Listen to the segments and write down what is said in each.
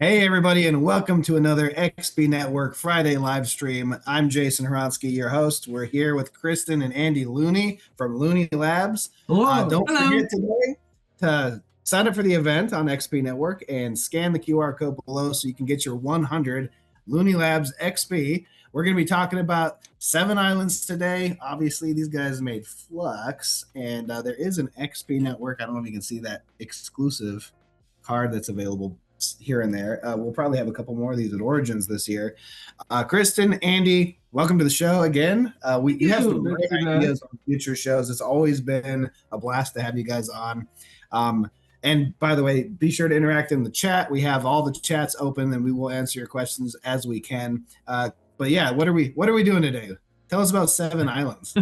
Hey, everybody, and welcome to another XP Network Friday live stream. I'm Jason Hronsky, your host. We're here with Kristen and Andy Looney from Looney Labs. Hello. Don't Hello. forget today to sign up for the event on XP Network and scan the QR code below so you can get your 100 Looney Labs XP. We're going to be talking about 7 Islands today. Obviously, these guys made Flux, and there is an XP Network. I don't know if you can see that exclusive card that's available here and there. We'll probably have a couple more of these at Origins this year. Kristen, Andy, welcome to the show again. You have some great ideas on future shows. It's always been a blast to have you guys on. And by the way, be sure to interact in the chat. We have all the chats open, and we will answer your questions as we can. But yeah, what are we doing today? Tell us about 7 Islands.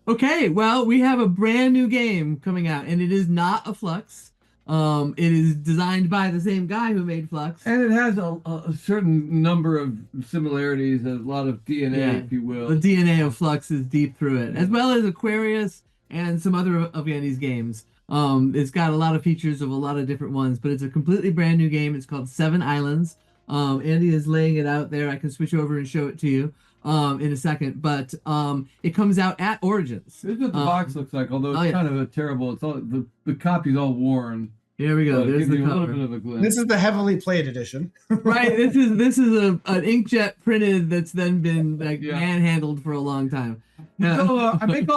Okay, well, we have a brand new game coming out, and it is not a Flux. It is designed by the same guy who made Flux. And it has a certain number of similarities, a lot of DNA, if you will. The DNA of Flux is deep through it, as well as Aquarius and some other of Andy's games. It's got a lot of features of a lot of different ones, but it's a completely brand new game. It's called 7 Islands. Andy is laying it out there. I can switch over and show it to you in a second, but it comes out at Origins. This is what the box looks like, although it's kind of a terrible. It's all the copy's all worn. Here we go. There's the cover. This is the heavily played edition. Right. This is an inkjet printed that's then been manhandled for a long time. So I make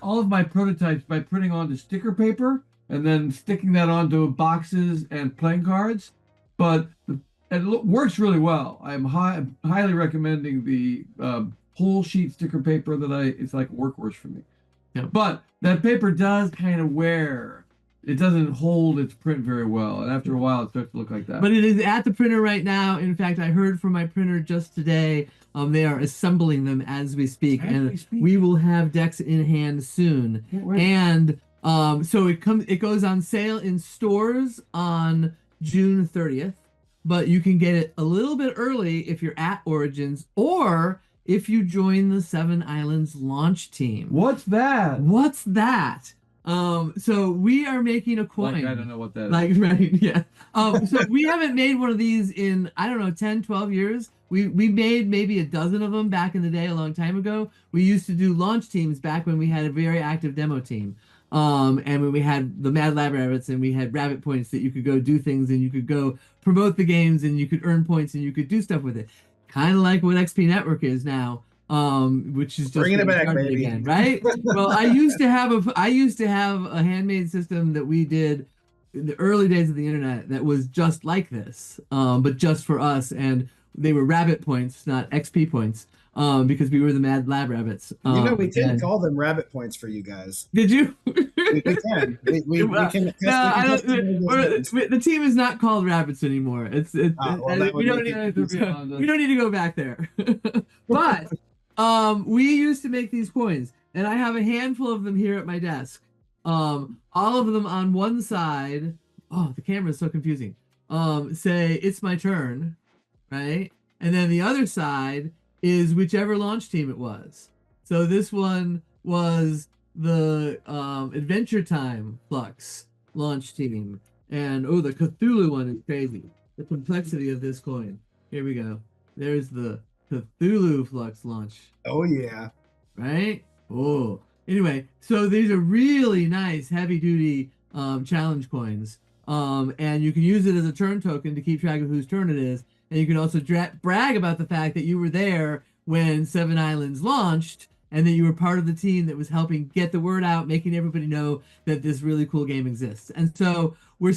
all of my prototypes by printing onto sticker paper and then sticking that onto boxes and playing cards. But it works really well. I'm highly recommending the whole sheet sticker paper it's like a workhorse for me. Yeah. But that paper does kind of wear. It doesn't hold its print very well, and after a while it starts to look like that. But it is at the printer right now. In fact, I heard from my printer just today. They are assembling them as we speak, we will have decks in hand soon. And so it goes on sale in stores on June 30th, but you can get it a little bit early if you're at Origins or if you join the 7 Islands launch team. What's that? What's that? So we are making a coin. Like, I don't know what that is. Right, yeah. So we haven't made one of these in, I don't know, 10, 12 years. We made maybe a dozen of them back in the day, a long time ago. We used to do launch teams back when we had a very active demo team. And when we had the Mad Lab Rabbits and we had rabbit points that you could go do things and you could go promote the games and you could earn points and you could do stuff with it. Kind of like what XP Network is now. Which is just bringing it back, baby. Again, right? Well, I used to have a handmade system that we did in the early days of the internet that was just like this, but just for us, and they were rabbit points, not XP points, because we were the Mad Lab Rabbits. We can call them rabbit points for you guys. Did you? we can. We can. The team is not called Rabbits anymore. We don't need to go back there. But we used to make these coins, and I have a handful of them here at my desk. All of them on one side. Oh, the camera is so confusing. Say it's my turn, right? And then the other side is whichever launch team it was. So this one was the Adventure Time Flux launch team. And the Cthulhu one is crazy. The complexity of this coin. Here we go. There's the Cthulhu Flux launch. Oh yeah. Right? Oh. Anyway, so these are really nice heavy duty challenge coins. And you can use it as a turn token to keep track of whose turn it is. And you can also brag about the fact that you were there when 7 Islands launched and that you were part of the team that was helping get the word out, making everybody know that this really cool game exists. And so we're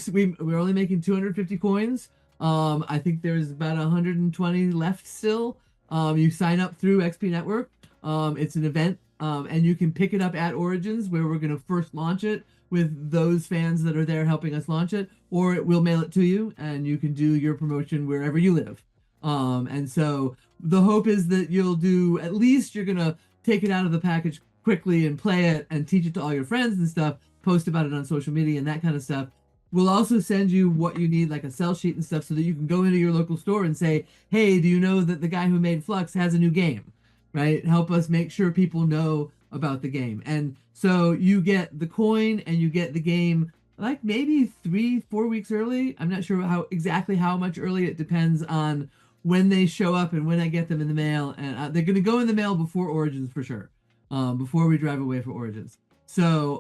only making 250 coins. I think there's about 120 left still. You sign up through XP Network. It's an event, and you can pick it up at Origins, where we're going to first launch it with those fans that are there helping us launch it, or we'll mail it to you, and you can do your promotion wherever you live. And so the hope is that you're going to take it out of the package quickly and play it and teach it to all your friends and stuff, post about it on social media and that kind of stuff. We'll also send you what you need, like a sell sheet and stuff, so that you can go into your local store and say, hey, do you know that the guy who made Flux has a new game, right? Help us make sure people know about the game. And so you get the coin and you get the game like maybe 3-4 weeks early. I'm not sure exactly how much early. It depends on when they show up and when I get them in the mail. And they're going to go in the mail before Origins for sure, before we drive away for Origins. So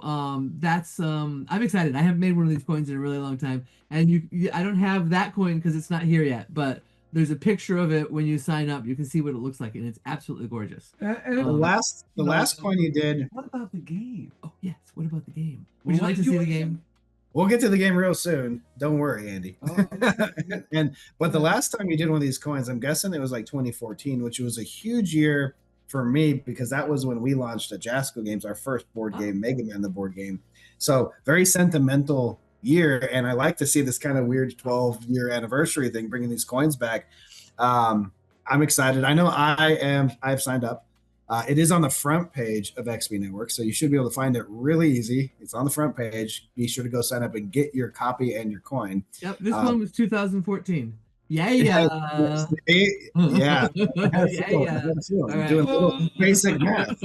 that's I'm excited. I haven't made one of these coins in a really long time, and I don't have that coin because it's not here yet. But there's a picture of it when you sign up. You can see what it looks like, and it's absolutely gorgeous. And The last coin you did. What about the game? Oh yes. What about the game? Would you What like to did see you the want to game? We'll get to the game real soon. Don't worry, Andy. Oh, But the last time you did one of these coins, I'm guessing it was like 2014, which was a huge year for me because that was when we launched at Jasco Games, our first board game, Mega Man the board game. So very sentimental year, and I like to see this kind of weird 12-year anniversary thing, bringing these coins back. I'm excited. I know I've signed up. It is on the front page of XP Network, so you should be able to find it really easy. It's on the front page. Be sure to go sign up and get your copy and your coin. Yep, this one was 2014. Yeah. Yeah. Yeah. I'm doing a little basic math.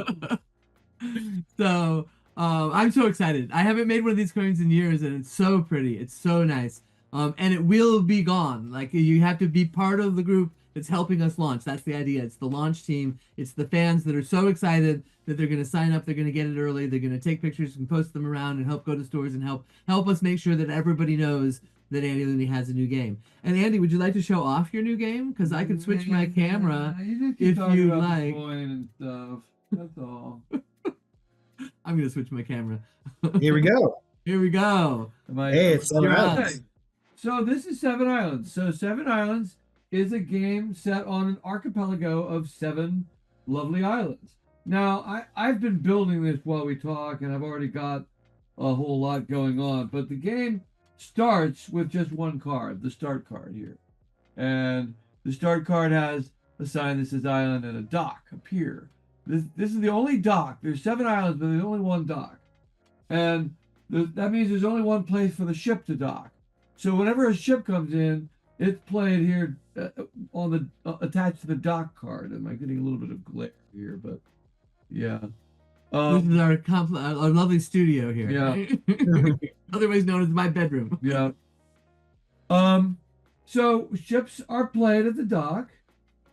So I'm so excited. I haven't made one of these coins in years, and it's so pretty. It's so nice. And it will be gone. Like you have to be part of the group that's helping us launch. That's the idea. It's the launch team. It's the fans that are so excited that they're going to sign up. They're going to get it early. They're going to take pictures and post them around and help go to stores and help us make sure that everybody knows that Andy Looney has a new game. And Andy, would you like to show off your new game? Because I can switch my camera if you like. And stuff. That's all. I'm going to switch my camera. Here we go. Here we go. Hey, it's 7 Islands. So this is 7 Islands. So 7 Islands is a game set on an archipelago of 7 lovely islands. Now, I've been building this while we talk, and I've already got a whole lot going on, but the game starts with just one card, the start card here. And the start card has a sign that says island and a dock, a pier. This is the only dock. There's 7 islands, but there's only one dock. And that means there's only one place for the ship to dock. So whenever a ship comes in, it's played here on the attached to the dock card. Am I getting a little bit of glare here? But yeah. This is our lovely studio here. Yeah. Otherwise known as my bedroom. Yeah. So ships are played at the dock,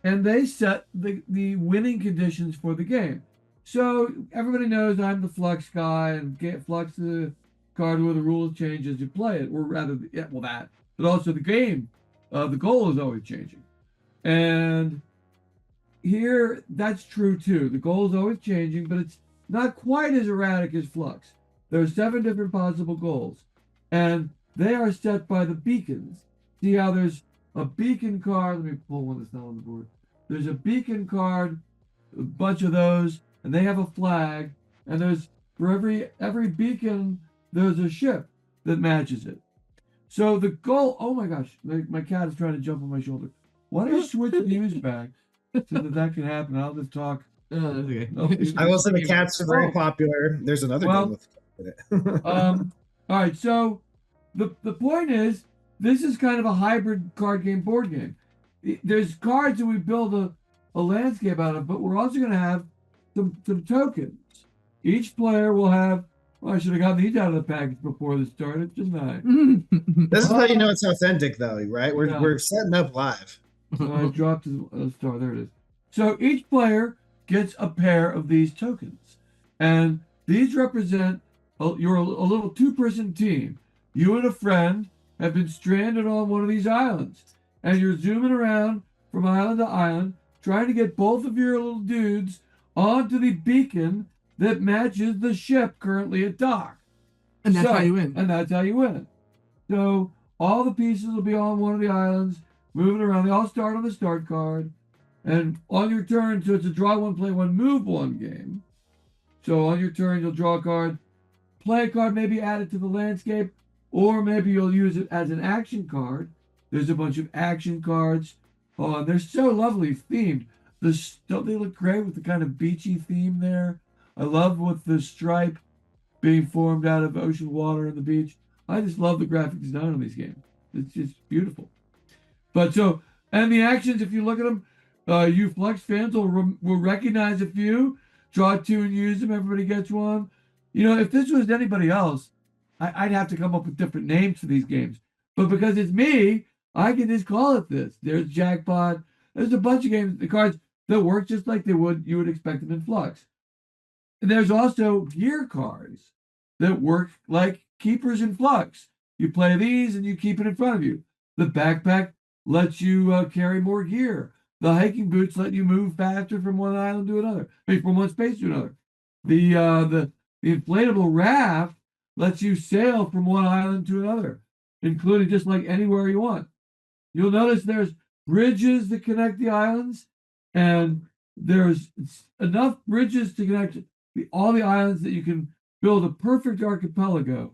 and they set the winning conditions for the game. So everybody knows I'm the Flux guy, and Flux is the card where the rules change as you play it, or rather, that. But also the game, the goal is always changing. And here, that's true too. The goal is always changing, but it's not quite as erratic as Flux. There are 7 different possible goals, and they are set by the beacons. See how there's a beacon card. Let me pull one that's not on the board. There's a beacon card, a bunch of those, and they have a flag. And there's for every beacon, there's a ship that matches it. So the goal. Oh my gosh, my cat is trying to jump on my shoulder. Why don't you switch the music back so that can happen? I'll just talk. Okay. I will say the cats are very popular. There's another game with it. All right, so the point is, this is kind of a hybrid card game, board game. There's cards that we build a landscape out of, but we're also going to have some tokens. Each player will have. Well, I should have gotten these out of the package before this started, shouldn't I? This is how you know it's authentic, though, right? We're setting up live. So I dropped a star. There it is. So each player gets a pair of these tokens, and these represent you're a little 2-person team. You and a friend have been stranded on one of these islands, and you're zooming around from island to island, trying to get both of your little dudes onto the beacon that matches the ship currently at dock. And that's how you win. And that's how you win. So all the pieces will be on one of the islands, moving around. They all start on the start card. And on your turn, so it's a draw one, play one, move one game. So on your turn, you'll draw a card, play a card, maybe add it to the landscape, or maybe you'll use it as an action card. There's a bunch of action cards. Oh, they're so lovely themed. Don't they look great with the kind of beachy theme there? I love with the stripe being formed out of ocean water and the beach. I just love the graphic design on these games. It's just beautiful. But and the actions, if you look at them, you Flux fans will recognize a few. Draw 2 and use them. Everybody gets one. You know, if this was anybody else, I'd have to come up with different names for these games. But because it's me, I can just call it this. There's Jackpot. There's a bunch of games, the cards that work just like you would expect them in Flux. And there's also gear cards that work like keepers in Flux. You play these and you keep it in front of you. The backpack lets you carry more gear. The hiking boots let you move faster from one island to another, from one space to another. The inflatable raft lets you sail from one island to another, including just like anywhere you want. You'll notice there's bridges that connect the islands, and there's enough bridges to connect all the islands that you can build a perfect archipelago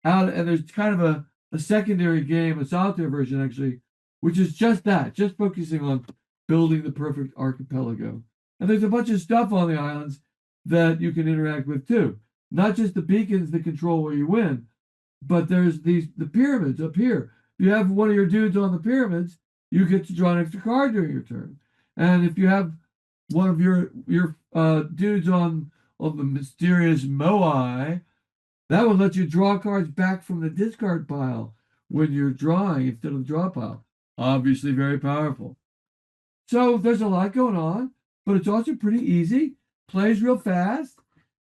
out. And there's kind of a secondary game, a solitaire version actually, which is just that, just focusing on building the perfect archipelago. And there's a bunch of stuff on the islands that you can interact with too. Not just the beacons that control where you win, but there's the pyramids up here. If you have one of your dudes on the pyramids, you get to draw an extra card during your turn. And if you have one of your dudes on the mysterious Moai, that will let you draw cards back from the discard pile when you're drawing instead of the draw pile. Obviously very powerful. So there's a lot going on, but it's also pretty easy. Plays real fast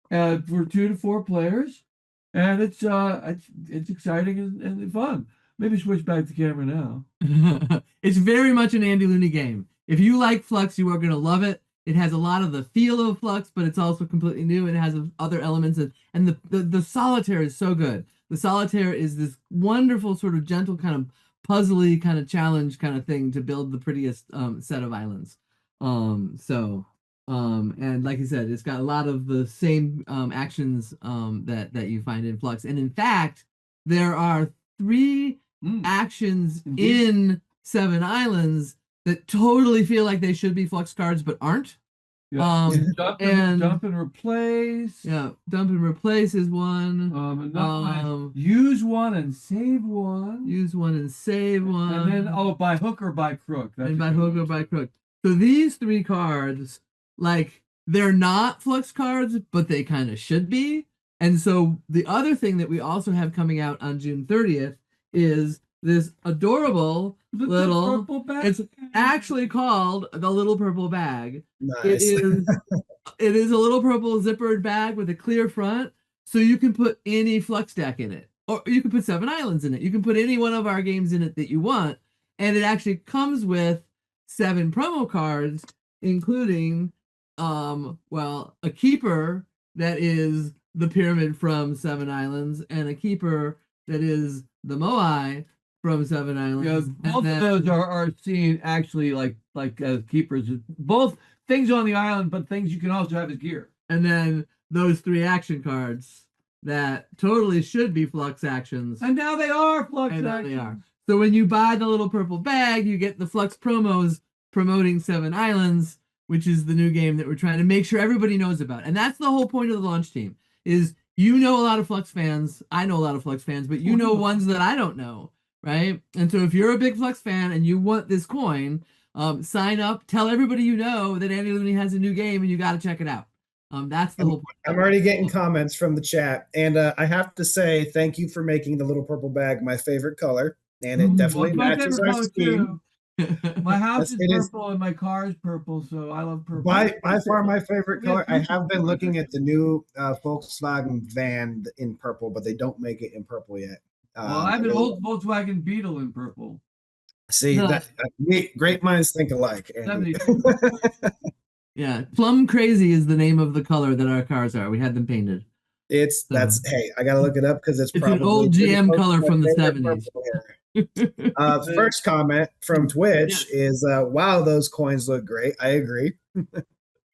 for 2 to 4 players, and it's exciting and fun. Maybe switch back the camera now. It's very much an Andy Looney game. If you like Flux, you are going to love it. It has a lot of the feel of Flux, but it's also completely new, and it has other elements. And the solitaire is so good. The solitaire is this wonderful sort of gentle kind of puzzly kind of challenge kind of thing to build the prettiest set of islands. And like I said, it's got a lot of the same actions that you find in Flux. And in fact, there are 3 actions in 7 Islands that totally feel like they should be Flux cards but aren't. Yeah. Dump and replace. Yeah, dump and replace is one. Use one and save one. Use one and save one. And then by hook or by crook. And by hook or by crook. So these 3 cards, like, they're not Flux cards, but they kind of should be. And so the other thing that we also have coming out on June 30th is this adorable little purple bag. It's actually called the Little Purple Bag. Nice. It is a little purple zippered bag with a clear front, so you can put any Flux deck in it, or you can put 7 Islands in it. You can put any one of our games in it that you want, and it actually comes with 7 promo cards, including a keeper that is the pyramid from 7 Islands, and a keeper that is the Moai from 7 Islands. Yeah, both of those are seen actually like as keepers. Both things on the island, but things you can also have as gear. And then those 3 action cards that totally should be Flux actions. And now they are Flux actions. Now they are. So when you buy the Little Purple Bag, you get the Flux promos promoting 7 Islands, which is the new game that we're trying to make sure everybody knows about. And that's the whole point of the launch team, is you know a lot of Flux fans. I know a lot of Flux fans, but you know ones that I don't know, right? And so if you're a big Flux fan and you want this coin, sign up, tell everybody you know that Andy Looney has a new game and you got to check it out. That's the whole point. I'm already getting comments from the chat. And I have to say thank you for making the Little Purple Bag my favorite color. And it definitely matches our scheme. My house is purple and my car is purple, so I love purple. By far my favorite color. I have been looking at the new Volkswagen van in purple, but they don't make it in purple yet. Well, I have an old Volkswagen Beetle in purple. See, great minds think alike. Yeah, Plum Crazy is the name of the color that our cars are. We had them painted. Hey, I gotta look it up because it's probably an old GM color from the 70s. First comment from Twitch is wow, those coins look great. I agree.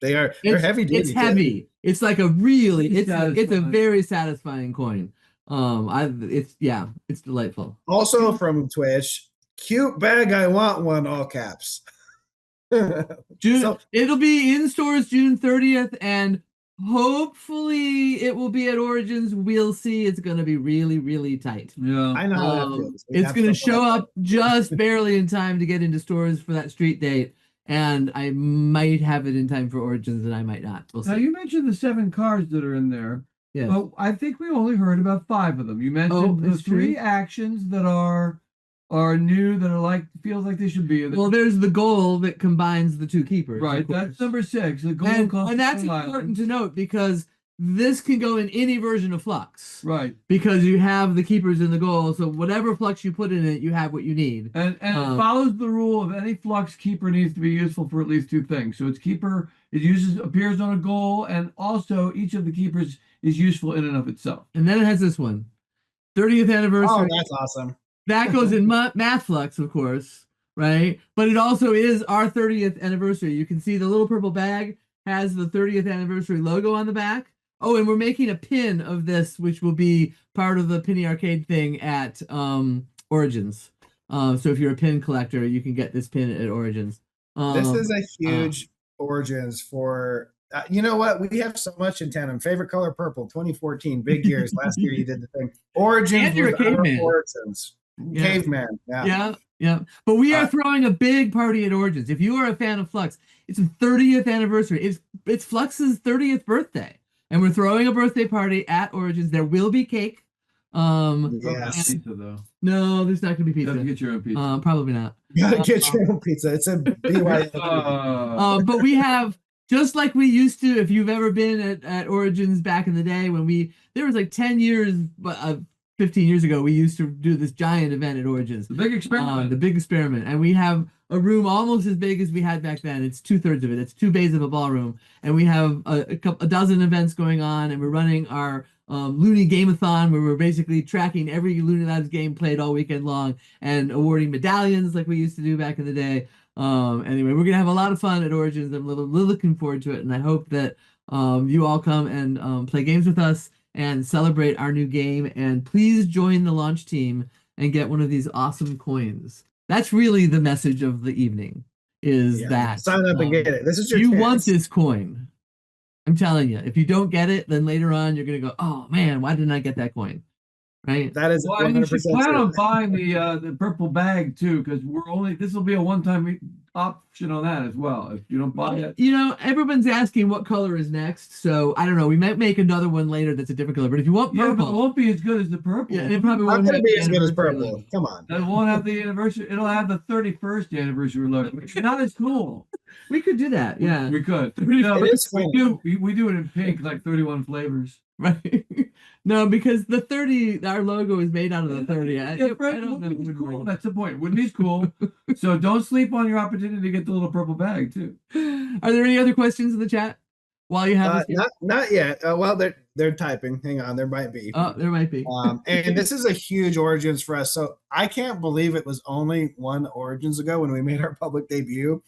They're heavy duty. It's heavy. Too. It's like a really it's a very satisfying coin. It's delightful. Also from Twitch, cute bag, I want one, all caps. It'll be in stores June 30th, and hopefully it will be at Origins. We'll see. It's going to be really, really tight. Yeah, I know how that feels. It's going to show up just barely in time to get into stores for that street date, and I might have it in time for Origins, and I might not. We'll see. Now, you mentioned the 7 cards that are in there. Yes. But I think we only heard about 5 of them. You mentioned the it's true. 3 actions that are new, that are like, feels like they should be. Well, there's the goal that combines the 2 keepers. Right, that's number 6. The goal And that's important to note, because this can go in any version of Flux. Right. Because you have the keepers in the goal, so whatever Flux you put in it, you have what you need. And it follows the rule of any Flux keeper needs to be useful for at least 2 things. So its keeper, appears on a goal, and also each of the keepers is useful in and of itself. And then it has this one, 30th anniversary. Oh, that's awesome. That goes in Math Flux, of course, right? But it also is our 30th anniversary. You can see the little purple bag has the 30th anniversary logo on the back. Oh, and we're making a pin of this, which will be part of the Penny Arcade thing at Origins. So if you're a pin collector, you can get this pin at Origins. This is a huge Origins for... you know what? We have so much in tandem. Favorite color, purple. 2014, big years. Last year you did the thing. Origins. And you're a caveman. Origins. Yeah. Caveman. Yeah. But we are throwing a big party at Origins. If you are a fan of Flux, it's the 30th anniversary. It's Flux's 30th birthday, and we're throwing a birthday party at Origins. There will be cake. Yes. Pizza, though. No, there's not going to be pizza. You have to get your own pizza. Probably not. You gotta get your own pizza. It's a BYO. But we have, just like we used to, if you've ever been at Origins back in the day, when there was like 10 years, 15 years ago, we used to do this giant event at Origins. The big experiment. The big experiment. And we have a room almost as big as we had back then. It's 2/3 of it. It's 2 bays of a ballroom. And we have a dozen events going on, and we're running our Looney Gameathon, where we're basically tracking every Looney Labs game played all weekend long and awarding medallions like we used to do back in the day. Anyway, we're gonna have a lot of fun at Origins. I'm really looking forward to it, and I hope that you all come and play games with us and celebrate our new game. And please join the launch team and get one of these awesome coins. That's really the message of the evening. That sign up and get it. This is your you chance. Want this coin. I'm telling you, if you don't get it, then later on you're gonna go, oh man, why didn't I get that coin? Right? That is 100% and you should plan true. on buying the purple bag too, because this will be a one-time option on that as well. If you don't buy it, everyone's asking what color is next, so I don't know. We might make another one later that's a different color. But if you want purple, but it won't be as good as the purple. Yeah, it probably won't be as good as purple. Come on, it won't have the anniversary. It'll have the 31st anniversary logo, which is not as cool. We could do that. Yeah, we could. No, we do it in pink, like 31 flavors. Right. No, because the 30, our logo is made out of the 30. I don't know. It's cool. That's the point. Whitney's cool. So don't sleep on your opportunity to get the little purple bag too. Are there any other questions in the chat while you have not yet. Well, they're typing. Hang on, there might be. Oh, there might be. And this is a huge Origins for us. So I can't believe it was only one Origins ago when we made our public debut.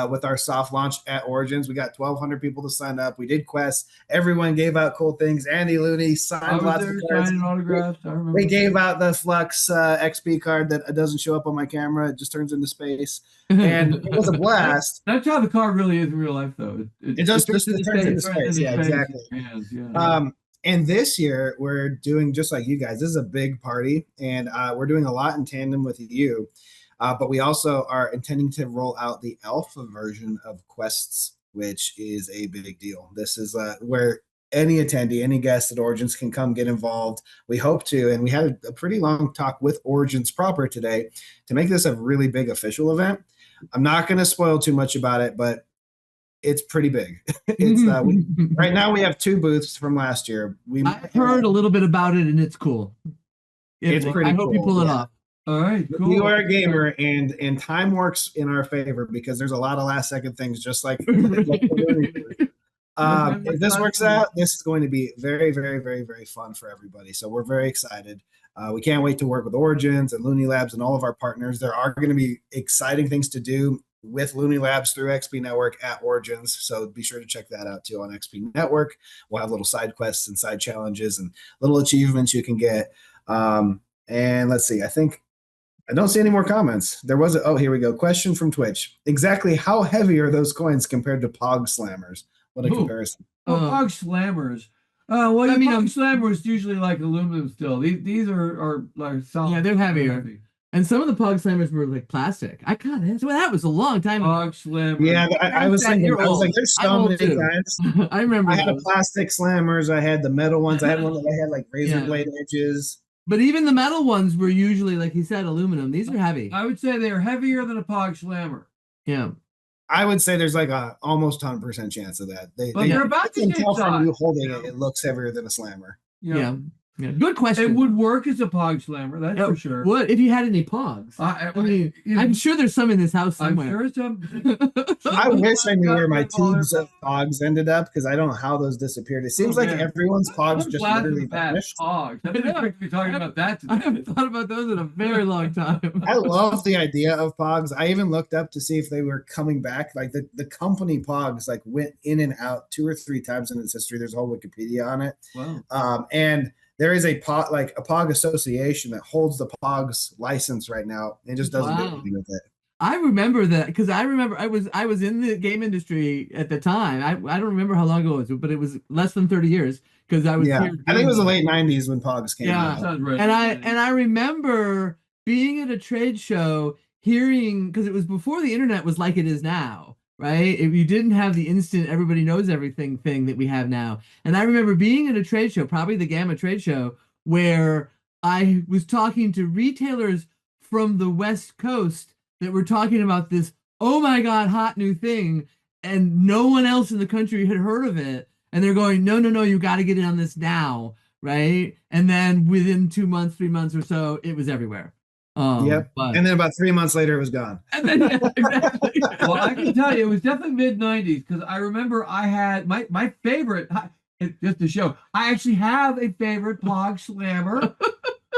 With our soft launch at Origins, we got 1,200 people to sign up. We did quests. Everyone gave out cool things. Andy Looney signed lots of cards. Autographs. I remember. We gave out the Flux XP card that doesn't show up on my camera. It just turns into space. And it was a blast. That's how the card really is in real life, though. It just turns into space. Yeah, exactly. And this year, we're doing just like you guys. This is a big party, and we're doing a lot in tandem with you. But we also are intending to roll out the alpha version of quests, which is a big deal. This is where any attendee, any guest at Origins can come get involved. We hope to, and we had a pretty long talk with Origins proper today to make this a really big official event. I'm not going to spoil too much about it, but it's pretty big. It's right now we have 2 booths from last year. I've heard a little bit about it, and it's cool. It's pretty I hope you pull it off. All right, cool. You are a gamer, and time works in our favor because there's a lot of last second things, just like. If this works out, this is going to be very, very, very, very fun for everybody. So we're very excited. We can't wait to work with Origins and Looney Labs and all of our partners. There are going to be exciting things to do with Looney Labs through XP Network at Origins. So be sure to check that out too on XP Network. We'll have little side quests and side challenges and little achievements you can get. And let's see, I don't see any more comments. There was here we go. Question from Twitch. Exactly how heavy are those coins compared to Pog Slammers? What a comparison. Pog Slammers. Well, Pog Slammers usually like aluminum still. These are like solid. Yeah, they're heavier. And some of the Pog Slammers were like plastic. That was a long time ago. Pog Slammer. Yeah, I was thinking, You're I was like, old. there's I'm so old many too. kinds. I remember I had a those. plastic slammers. I had the metal ones. I had one that had like razor Yeah. blade edges. But even the metal ones were usually, like he said, aluminum. These are heavy. I would say they are heavier than a Pog Slammer. Yeah. I would say there's like a almost 100% chance of that. But they're about the can same tell from size. you holding it, it looks heavier than a slammer. Yeah. Good question. It would work as a Pog Slammer, that's for sure. What if you had any Pogs? I mean, I'm sure there's some in this house somewhere. I'm sure I wish I knew where my tubes of Pogs ended up because I don't know how those disappeared. It seems like everyone's Pogs just literally vanished. Pogs. I didn't expect to be talking about that today. I haven't thought about those in a very long time. I love the idea of Pogs. I even looked up to see if they were coming back. Like the company Pogs like went in and out 2 or 3 times in its history. There's a whole Wikipedia on it. Wow. And there is a Pog association that holds the Pogs license right now and just doesn't do anything with it. I remember that because I remember I was in the game industry at the time. I don't remember how long ago it was, but it was less than 30 years because I was here. I think it was the late 90s when Pogs came out. Sounds right. And I remember being at a trade show hearing, because it was before the internet was like it is now, right? If you didn't have the instant everybody knows everything thing that we have now. And I remember being at a trade show, probably the Gamma trade show, where I was talking to retailers from the West Coast that were talking about this, oh my God, hot new thing. And no one else in the country had heard of it. And they're going, no, you got to get in on this now, right? And then within 2 months, 3 months or so, it was everywhere. And then about 3 months later, it was gone. And then, exactly. Well, I can tell you, it was definitely mid-90s because I remember I had my favorite, just to show, I actually have a favorite Pog Slammer,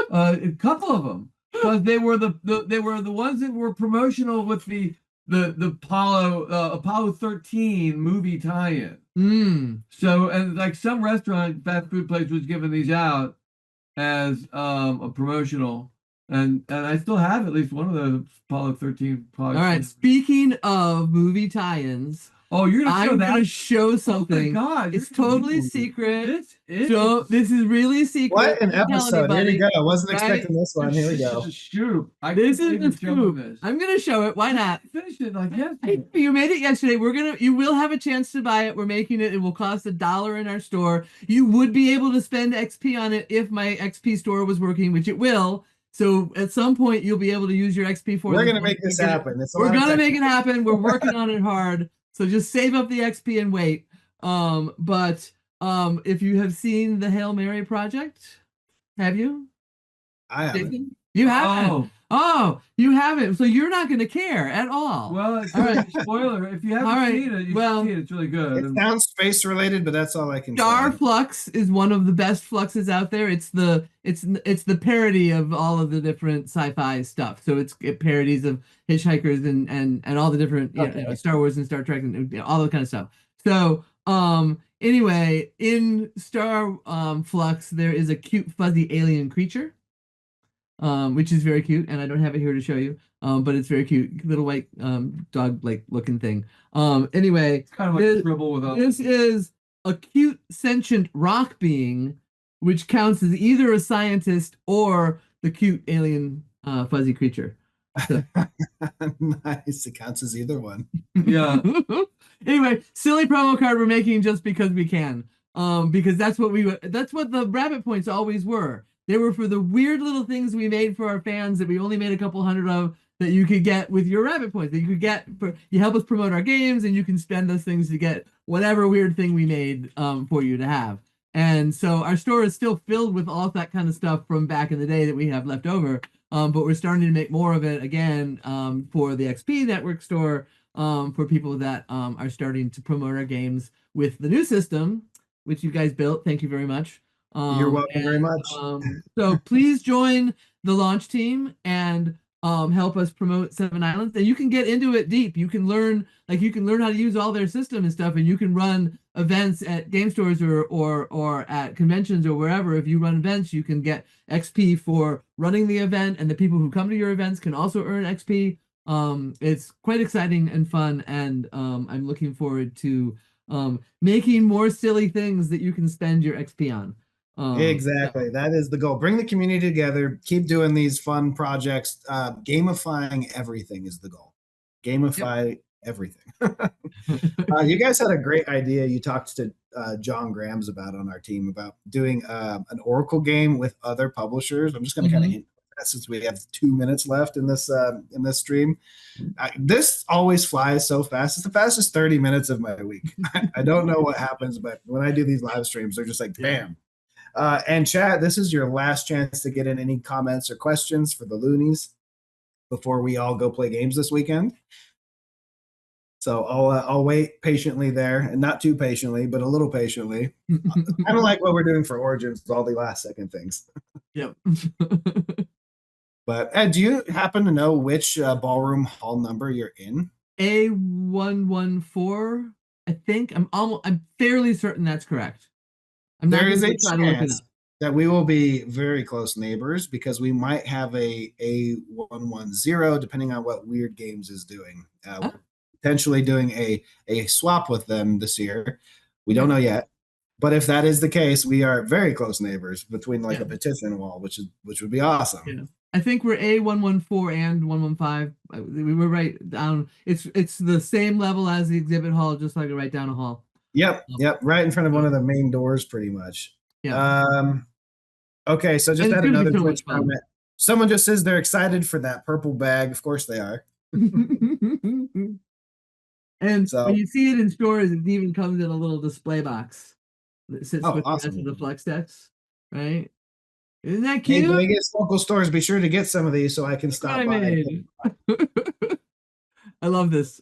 a couple of them, because they were the ones that were promotional with the Apollo 13 movie tie-in. So, and like some restaurant, fast food place was giving these out as a promotional. And I still have at least one of the Apollo 13 Pogs. All right. Speaking of movie tie-ins, you're gonna show that? I'm gonna show something. Oh my God, it's totally secret. This is really secret. What an episode! Here we go. I wasn't expecting this one. Here we go. This is a scoop. This is the scoop. I'm gonna show it. Why not? Finish it like yesterday. You made it yesterday. You will have a chance to buy it. We're making it. It will cost $1 in our store. You would be able to spend XP on it if my XP store was working, which it will. So at some point you'll be able to use your XP for. We're gonna make this happen. We're gonna make it happen. We're working on it hard. So just save up the XP and wait. But if you have seen the Hail Mary project, have you? I haven't. You haven't. Oh, you haven't. So you're not going to care at all. Well, it's a spoiler. If you haven't seen it, you should see it. It's really good. It sounds space related, but that's all I can Star say. Flux is one of the best fluxes out there. It's the parody of all of the different sci-fi stuff. So it parodies of Hitchhikers and all the different Star Wars and Star Trek and all that kind of stuff. So anyway, in Star Flux there is a cute fuzzy alien creature. Which is very cute, and I don't have it here to show you. But it's very cute, little white dog-like looking thing. Anyway, it's kind of like a scribble with this is a cute sentient rock being, which counts as either a scientist or the cute alien fuzzy creature. So. Nice, it counts as either one. Yeah. Anyway, silly promo card we're making just because we can. Because that's what the rabbit points always were. They were for the weird little things we made for our fans that we only made a couple hundred of that you could get with your rabbit points. That you could get you help us promote our games, and you can spend those things to get whatever weird thing we made for you to have. And so our store is still filled with all that kind of stuff from back in the day that we have left over. But we're starting to make more of it again for the XP Network store for people that are starting to promote our games with the new system, which you guys built. Thank you very much. You're welcome very much. So please join the launch team and help us promote Seven Islands. And you can get into it deep. You can learn how to use all their system and stuff, and you can run events at game stores or at conventions or wherever. If you run events, you can get XP for running the event, and the people who come to your events can also earn XP. It's quite exciting and fun, and I'm looking forward to making more silly things that you can spend your XP on. Exactly. That is the goal. Bring the community together. Keep doing these fun projects. Gamifying everything is the goal. Gamify everything. You guys had a great idea. You talked to John Grams about on our team about doing an Oracle game with other publishers. I'm just going to kind of hint that since we have 2 minutes left in this stream. This always flies so fast. It's the fastest 30 minutes of my week. I don't know what happens, but when I do these live streams, they're just like bam. And chat, this is your last chance to get in any comments or questions for the Loonies before we all go play games this weekend. So I'll wait patiently there, and not too patiently, but a little patiently. I don't like what we're doing for Origins with all the last second things. Yep. But Ed, do you happen to know which ballroom hall number you're in? A114, I think. I'm fairly certain that's correct. There is a chance that we will be very close neighbors because we might have a 110, depending on what Weird Games is doing. Potentially doing a swap with them this year. We don't know yet. But if that is the case, we are very close neighbors between like a petition wall, which would be awesome. Yeah. I think we're A114 and 115. We were right down. It's the same level as the exhibit hall, just like right down a hall. Yep. Right in front of one of the main doors, pretty much. Yeah. Okay, so just add another Twitch comment. Someone just says they're excited for that purple bag. Of course they are. And so, when you see it in stores, it even comes in a little display box that sits with the rest of the Flex decks, right? Isn't that cute? Hey, Vegas local stores, be sure to get some of these so I can stop by. I love this.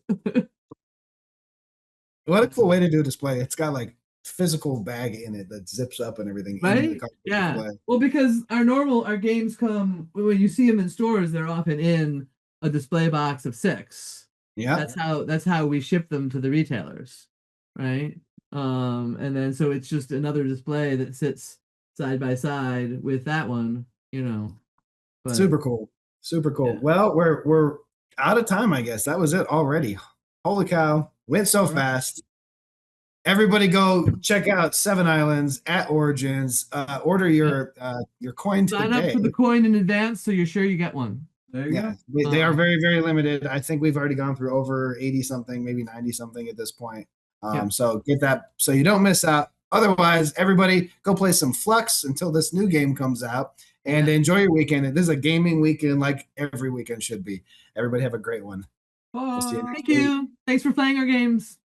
What a cool way to do a display. It's got like physical bag in it that zips up and everything. Right? Yeah. Display. Well, because our games come, when you see them in stores, they're often in a display box of 6. Yeah, that's how we ship them to the retailers, right? And then so it's just another display that sits side by side with that one, But, super cool. Yeah. Well, we're out of time, I guess. That was it already. Holy cow, went so fast. Everybody go check out Seven Islands at Origins. Order your coin today. Sign up for the coin in advance so you're sure you get one. There you go. They are very, very limited. I think we've already gone through over 80 something, maybe 90 something at this point. So get that so you don't miss out. Otherwise, everybody go play some Flux until this new game comes out and enjoy your weekend. This is a gaming weekend like every weekend should be. Everybody have a great one. Thank you. Thanks for playing our games.